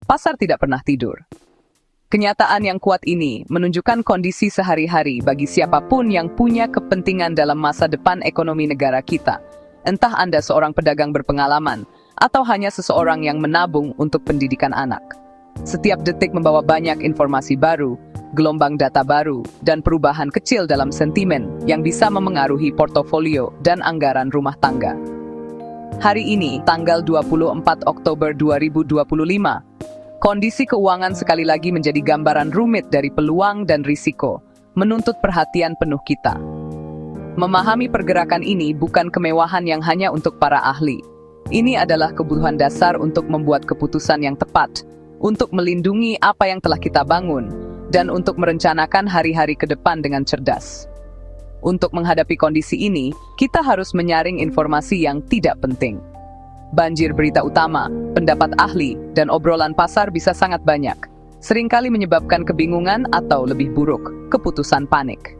pasar tidak pernah tidur. Kenyataan yang kuat ini menunjukkan kondisi sehari-hari bagi siapapun yang punya kepentingan dalam masa depan ekonomi negara kita. Entah Anda seorang pedagang berpengalaman, atau hanya seseorang yang menabung untuk pendidikan anak. Setiap detik membawa banyak informasi baru, gelombang data baru, dan perubahan kecil dalam sentimen yang bisa memengaruhi portofolio dan anggaran rumah tangga. Hari ini, tanggal 24 Oktober 2025, kondisi keuangan sekali lagi menjadi gambaran rumit dari peluang dan risiko, menuntut perhatian penuh kita. Memahami pergerakan ini bukan kemewahan yang hanya untuk para ahli. Ini adalah kebutuhan dasar untuk membuat keputusan yang tepat, untuk melindungi apa yang telah kita bangun, dan untuk merencanakan hari-hari ke depan dengan cerdas. Untuk menghadapi kondisi ini, kita harus menyaring informasi yang tidak penting. Banjir berita utama, pendapat ahli, dan obrolan pasar bisa sangat banyak. Seringkali menyebabkan kebingungan atau lebih buruk, keputusan panik.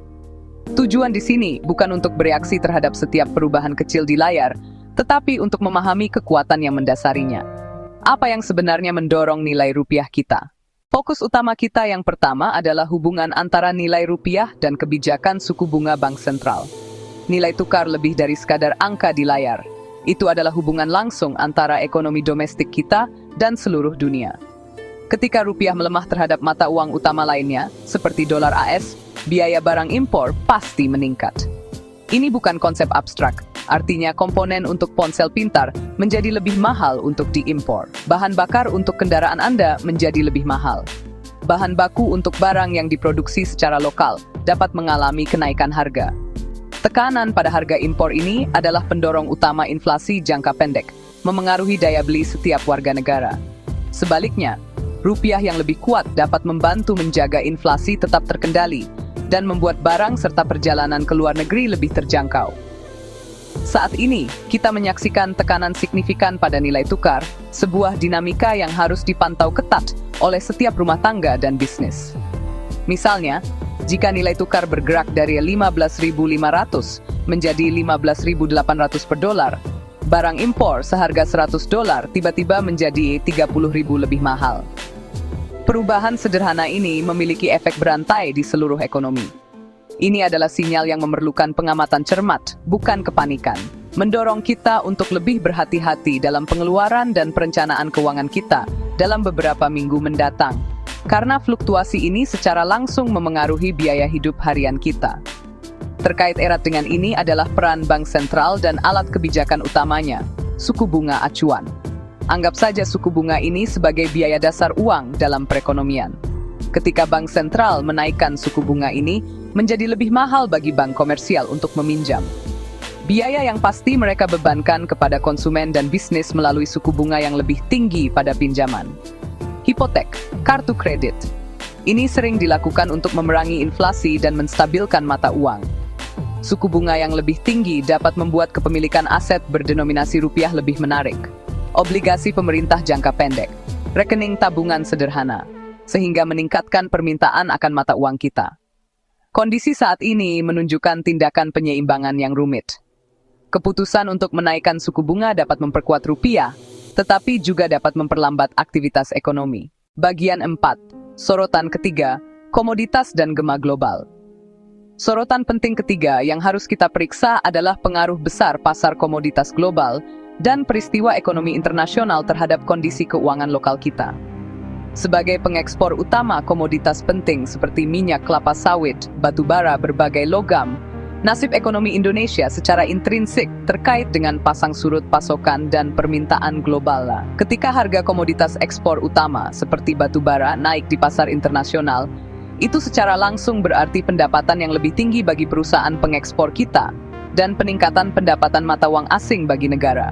Tujuan di sini bukan untuk bereaksi terhadap setiap perubahan kecil di layar, tetapi untuk memahami kekuatan yang mendasarinya. Apa yang sebenarnya mendorong nilai rupiah kita? Fokus utama kita yang pertama adalah hubungan antara nilai rupiah dan kebijakan suku bunga bank sentral. Nilai tukar lebih dari sekadar angka di layar. Itu adalah hubungan langsung antara ekonomi domestik kita dan seluruh dunia. Ketika rupiah melemah terhadap mata uang utama lainnya, seperti dolar AS, biaya barang impor pasti meningkat. Ini bukan konsep abstrak, artinya komponen untuk ponsel pintar menjadi lebih mahal untuk diimpor. Bahan bakar untuk kendaraan Anda menjadi lebih mahal. Bahan baku untuk barang yang diproduksi secara lokal dapat mengalami kenaikan harga. Tekanan pada harga impor ini adalah pendorong utama inflasi jangka pendek, memengaruhi daya beli setiap warga negara. Sebaliknya, rupiah yang lebih kuat dapat membantu menjaga inflasi tetap terkendali dan membuat barang serta perjalanan ke luar negeri lebih terjangkau. Saat ini, kita menyaksikan tekanan signifikan pada nilai tukar, sebuah dinamika yang harus dipantau ketat oleh setiap rumah tangga dan bisnis. Misalnya, jika nilai tukar bergerak dari 15.500 menjadi 15.800 per dolar, barang impor seharga 100 dolar tiba-tiba menjadi 30.000 lebih mahal. Perubahan sederhana ini memiliki efek berantai di seluruh ekonomi. Ini adalah sinyal yang memerlukan pengamatan cermat, bukan kepanikan. Mendorong kita untuk lebih berhati-hati dalam pengeluaran dan perencanaan keuangan kita dalam beberapa minggu mendatang. Karena fluktuasi ini secara langsung memengaruhi biaya hidup harian kita. Terkait erat dengan ini adalah peran bank sentral dan alat kebijakan utamanya, suku bunga acuan. Anggap saja suku bunga ini sebagai biaya dasar uang dalam perekonomian. Ketika bank sentral menaikkan suku bunga ini, menjadi lebih mahal bagi bank komersial untuk meminjam. Biaya yang pasti mereka bebankan kepada konsumen dan bisnis melalui suku bunga yang lebih tinggi pada pinjaman. Hipotek, kartu kredit. Ini sering dilakukan untuk memerangi inflasi dan menstabilkan mata uang. Suku bunga yang lebih tinggi dapat membuat kepemilikan aset berdenominasi rupiah lebih menarik. Obligasi pemerintah jangka pendek, rekening tabungan sederhana, sehingga meningkatkan permintaan akan mata uang kita. Kondisi saat ini menunjukkan tindakan penyeimbangan yang rumit. Keputusan untuk menaikkan suku bunga dapat memperkuat rupiah, tetapi juga dapat memperlambat aktivitas ekonomi. Bagian 4. Sorotan ketiga, komoditas dan gema global. Sorotan penting ketiga yang harus kita periksa adalah pengaruh besar pasar komoditas global dan peristiwa ekonomi internasional terhadap kondisi keuangan lokal kita. Sebagai pengekspor utama komoditas penting seperti minyak kelapa sawit, batu bara, berbagai logam, nasib ekonomi Indonesia secara intrinsik terkait dengan pasang surut pasokan dan permintaan global. Ketika harga komoditas ekspor utama seperti batu bara naik di pasar internasional, itu secara langsung berarti pendapatan yang lebih tinggi bagi perusahaan pengekspor kita dan peningkatan pendapatan mata uang asing bagi negara.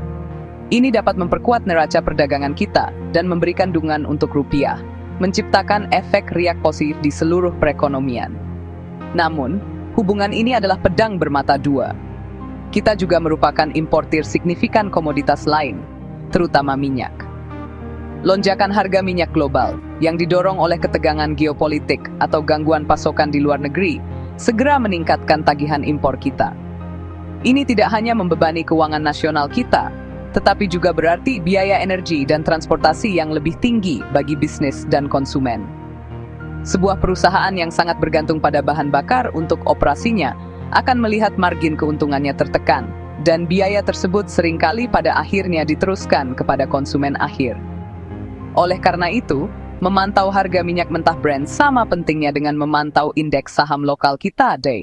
Ini dapat memperkuat neraca perdagangan kita dan memberikan dukungan untuk rupiah, menciptakan efek riak positif di seluruh perekonomian. Namun, hubungan ini adalah pedang bermata dua. Kita juga merupakan importir signifikan komoditas lain, terutama minyak. Lonjakan harga minyak global yang didorong oleh ketegangan geopolitik atau gangguan pasokan di luar negeri segera meningkatkan tagihan impor kita. Ini tidak hanya membebani keuangan nasional kita, tetapi juga berarti biaya energi dan transportasi yang lebih tinggi bagi bisnis dan konsumen. Sebuah perusahaan yang sangat bergantung pada bahan bakar untuk operasinya akan melihat margin keuntungannya tertekan, dan biaya tersebut seringkali pada akhirnya diteruskan kepada konsumen akhir. Oleh karena itu, memantau harga minyak mentah Brent sama pentingnya dengan memantau indeks saham lokal kita, Day.